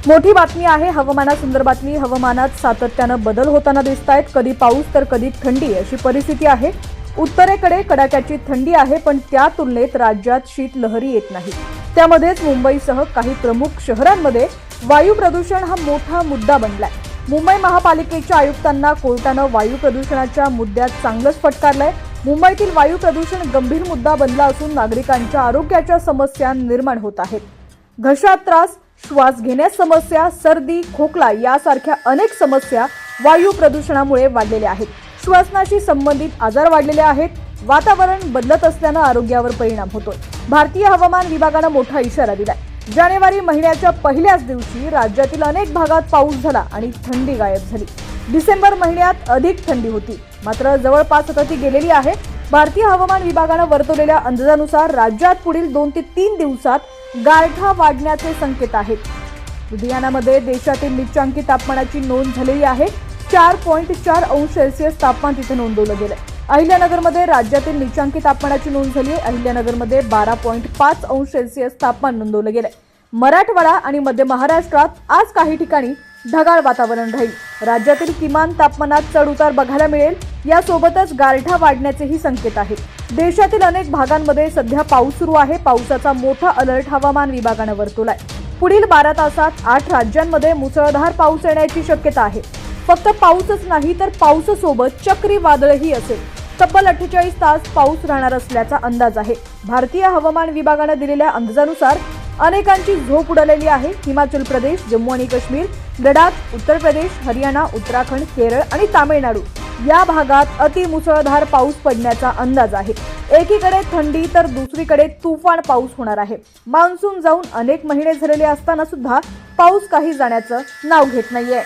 मोठी बातमी आहे हवामानासंदर्भातली। हवामानात सातत्यानं बदल होताना दिसतायत। कधी पाऊस तर कधी थंडी अशी परिस्थिती आहे। उत्तरेकडे कडाक्याची थंडी आहे, पण त्या तुलनेत राज्यात शीत लहरी येत नाही। त्यामध्येच मुंबईसह काही प्रमुख शहरांमध्ये वायू प्रदूषण हा मोठा मुद्दा बनलाय। मुंबई महापालिकेच्या आयुक्तांना कोर्टानं वायू प्रदूषणाच्या मुद्द्यात चांगलंच फटकारलंय। मुंबईतील वायू प्रदूषण गंभीर मुद्दा बनला असून नागरिकांच्या आरोग्याच्या समस्या निर्माण होत आहेत। घशात त्रास, श्वास घेण्यास समस्या, सर्दी, खोकला यासारख्या अनेक समस्या वायू प्रदूषणामुळे वाढलेल्या आहेत। श्वसनाशी संबंधित आजार वाढलेले आहेत। वातावरण बदलत असल्यानं आरोग्यावर परिणाम होतोय। भारतीय हवामान विभागानं मोठा इशारा दिलाय। जानेवारी महिन्याच्या पहिल्याच दिवशी राज्यातील अनेक भागात पाऊस झाला आणि थंडी गायब झाली। डिसेंबर महिन्यात अधिक थंडी होती, मात्र जवळपास आता ती गेलेली आहे। भारतीय हवामान विभागानं वर्तवलेल्या अंदाजानुसार राज्यात पुढील 2 ते 3 दिवसात गारठा वाढण्याचे संकेत आहेत। लुधियानामध्ये देशातील निचांकी तापमानाची नोंद झालेली आहे। 4.4 अंश सेल्सिअस तापमान तिथे नोंदवलं गेलंय। अहिल्यानगरमध्ये राज्यातील निचांकी तापमानाची नोंद झाली आहे। अहिल्यानगरमध्ये 12.5 अंश सेल्सिअस तापमान नोंदवलं गेलंय। मराठवाडा आणि मध्य महाराष्ट्रात आज काही ठिकाणी ढगाळ वातावरण राहील। राज्यातील किमान तापमानात चढ उतार बघायला मिळेल। यासोबतच गारठा वाढण्याचेही संकेत आहेत। देशातील अनेक भागांमध्ये सध्या पाऊस सुरू आहे। पावसाचा मोठा अलर्ट हवामान विभागानं वर्तवलाय। पुढील 12 तासात 8 राज्यांमध्ये मुसळधार पाऊस येण्याची शक्यता आहे। फक्त पाऊसच नाही तर पावसासोबत चक्रीवादळही असेल। तब्बल 48 तास पाऊस राहणार असल्याचा अंदाज आहे। भारतीय हवामान विभागानं दिलेल्या अंदाजानुसार अनेकांची झोप उडालेली आहे। हिमाचल प्रदेश, जम्मू आणि काश्मीर, लडाख, उत्तर प्रदेश, हरियाणा, उत्तराखंड, केरळ आणि तामिळनाडू या भागात अतिमुसळधार पाऊस पडण्याचा अंदाज आहे। एकीकडे थंडी तर दुसरीकडे तुफान पाऊस होणार आहे। मान्सून जाऊन अनेक महिने झालेले असताना सुद्धा पाऊस काही जाण्याचं नाव घेत नाहीये।